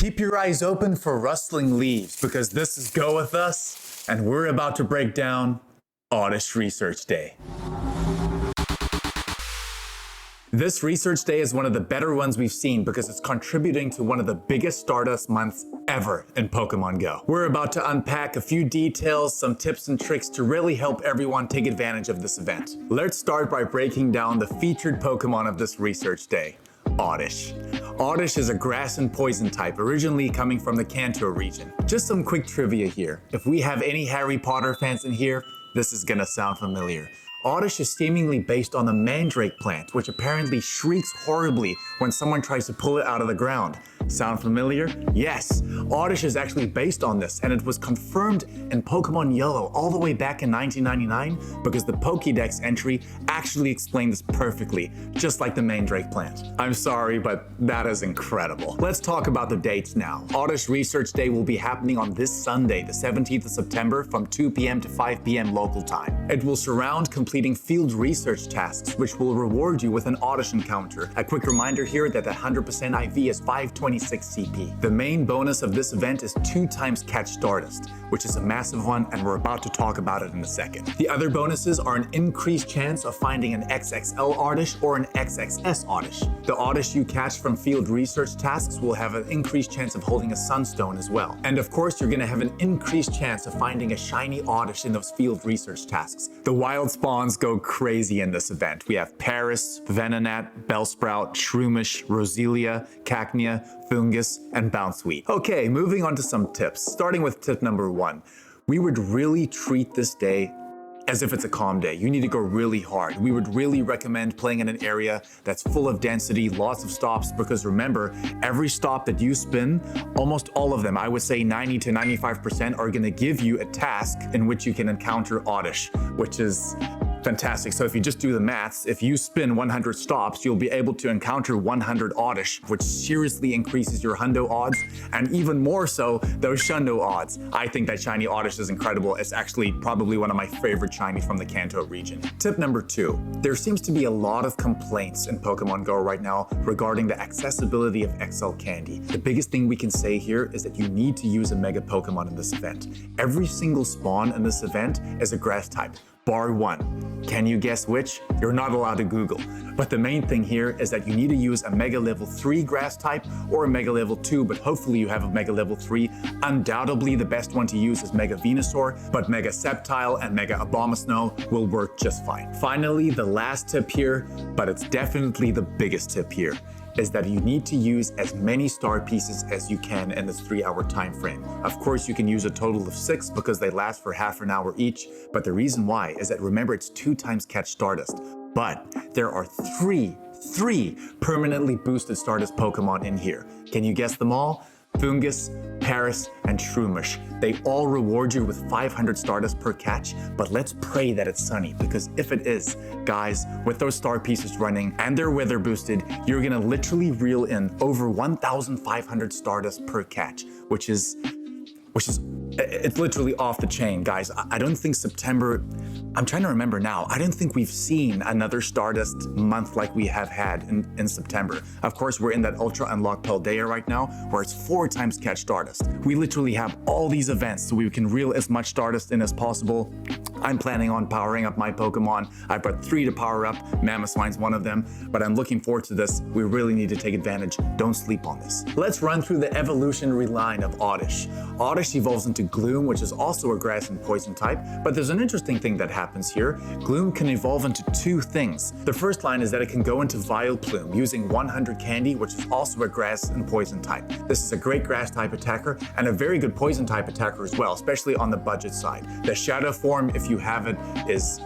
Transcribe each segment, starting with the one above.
Keep your eyes open for rustling leaves because this is Go With Us, and we're about to break down Oddish Research Day. This research day is one of the better ones we've seen because it's contributing to one of the biggest Stardust months ever in Pokémon Go. We're about to unpack a few details, some tips and tricks to really help everyone take advantage of this event. Let's start by breaking down the featured Pokémon of this research day, Oddish. Oddish is a grass and poison type, originally coming from the Kanto region. Just some quick trivia here. If we have any Harry Potter fans in here, this is gonna sound familiar. Oddish is seemingly based on the mandrake plant, which apparently shrieks horribly when someone tries to pull it out of the ground. Sound familiar? Yes, Oddish is actually based on this, and it was confirmed in Pokémon Yellow all the way back in 1999 because the Pokédex entry actually explained this perfectly, just like the mandrake plant. I'm sorry, but that is incredible. Let's talk about the dates now. Oddish Research Day will be happening on this Sunday, the 17th of September from 2 p.m. to 5 p.m. local time. It will surround completing field research tasks, which will reward you with an Oddish encounter. A quick reminder here that the 100% IV is 526 CP. The main bonus of this event is 2 times CATCH STARDUST, which is a massive one, and we're about to talk about it in a second. The other bonuses are an increased chance of finding an XXL Oddish or an XXS Oddish. The Oddish you catch from field research tasks will have an increased chance of holding a Sunstone as well. And of course, you're gonna have an increased chance of finding a shiny Oddish in those field research tasks. The wild spawns go crazy in this event. We have Paris, Venonat, Bellsprout, Shroomish, Roselia, Cacnea, Fungus, and Bouncewheat. Okay, moving on to some tips. Starting with tip number 1. We would really treat this day as if it's a calm day. You need to go really hard. We would really recommend playing in an area that's full of density, lots of stops, because remember, every stop that you spin, almost all of them, I would say 90 to 95%, are gonna give you a task in which you can encounter Oddish, which is fantastic. So if you just do the maths, if you spin 100 stops, you'll be able to encounter 100 Oddish, which seriously increases your hundo odds, and even more so, those shundo odds. I think that shiny Oddish is incredible. It's actually probably one of my favorite shinies from the Kanto region. Tip number 2. There seems to be a lot of complaints in Pokemon Go right now regarding the accessibility of XL candy. The biggest thing we can say here is that you need to use a Mega Pokemon in this event. Every single spawn in this event is a grass type, bar 1. Can you guess which? You're not allowed to Google. But the main thing here is that you need to use a Mega Level 3 grass type or a Mega Level 2, but hopefully you have a Mega Level 3. Undoubtedly the best one to use is Mega Venusaur, but Mega Sceptile and Mega Abomasnow will work just fine. Finally, the last tip here, but it's definitely the biggest tip here, is that you need to use as many star pieces as you can in this 3-hour time frame. Of course, you can use a total of 6 because they last for half an hour each, but the reason why is that, remember, it's 2 times CATCH STARDUST, but there are three permanently boosted Stardust Pokemon in here. Can you guess them all? Fungus, Paris, and Shroomish. They all reward you with 500 Stardust per catch, but let's pray that it's sunny, because if it is, guys, with those star pieces running and they're weather boosted, you're gonna literally reel in over 1,500 Stardust per catch, which is it's literally off the chain, guys. I don't think September, I'm trying to remember now, I don't think we've seen another Stardust month like we have had in September. Of course, we're in that Ultra Unlocked Paldea right now, where it's 4 times CATCH STARDUST. We literally have all these events so we can reel as much Stardust in as possible. I'm planning on powering up my Pokemon. I've got 3 to power up. Mamoswine's one of them, but I'm looking forward to this. We really need to take advantage. Don't sleep on this. Let's run through the evolutionary line of Oddish. Oddish evolves into Gloom, which is also a grass and poison type, but there's an interesting thing that happens here. Gloom can evolve into 2 things. The first line is that it can go into Vileplume using 100 candy, which is also a grass and poison type. This is a great grass type attacker and a very good poison type attacker as well, especially on the budget side. The shadow form, if you have it, is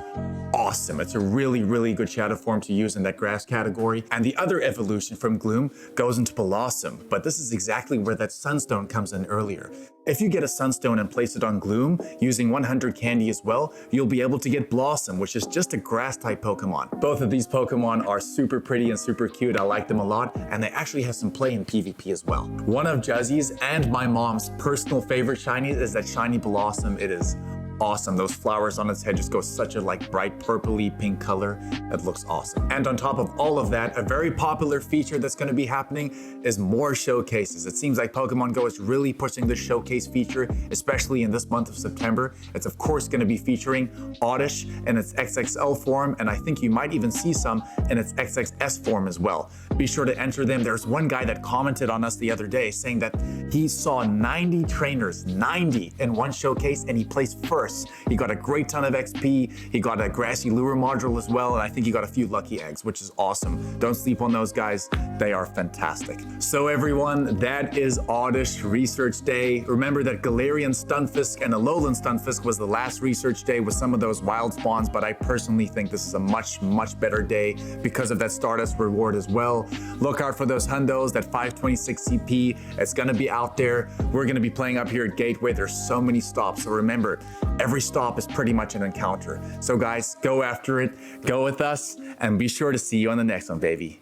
awesome. It's a really good shadow form to use in that grass category. And the other evolution from Gloom goes into Blossom, but this is exactly where that Sunstone comes in earlier. If you get a Sunstone and place it on Gloom using 100 candy as well, you'll be able to get Blossom, which is just a grass type Pokemon. Both of these Pokemon are super pretty and super cute. I like them a lot, and they actually have some play in PvP as well. One of Juzzy's and my mom's personal favorite shinies is that shiny Blossom. It is awesome. Those flowers on its head just go such a like bright purpley pink color. It looks awesome. And on top of all of that, a very popular feature that's going to be happening is more showcases. It seems like Pokemon Go is really pushing the showcase feature, especially in this month of September. It's of course going to be featuring Oddish in its XXL form, and I think you might even see some in its XXS form as well. Be sure to enter them. There's one guy that commented on us the other day saying that he saw 90 trainers, 90 in one showcase, and he placed first. He got a great ton of XP. He got a grassy lure module as well, and I think he got a few lucky eggs, which is awesome. Don't sleep on those guys. They are fantastic. So everyone, that is Oddish Research Day. Remember that Galarian Stunfisk and Alolan Stunfisk was the last research day with some of those wild spawns, but I personally think this is a much better day because of that Stardust reward as well. Look out for those hundos, that 526 CP. It's gonna be out there. We're gonna be playing up here at Gateway. There's so many stops, so remember, every stop is pretty much an encounter. So guys, go after it, go with us, and be sure to see you on the next one, baby.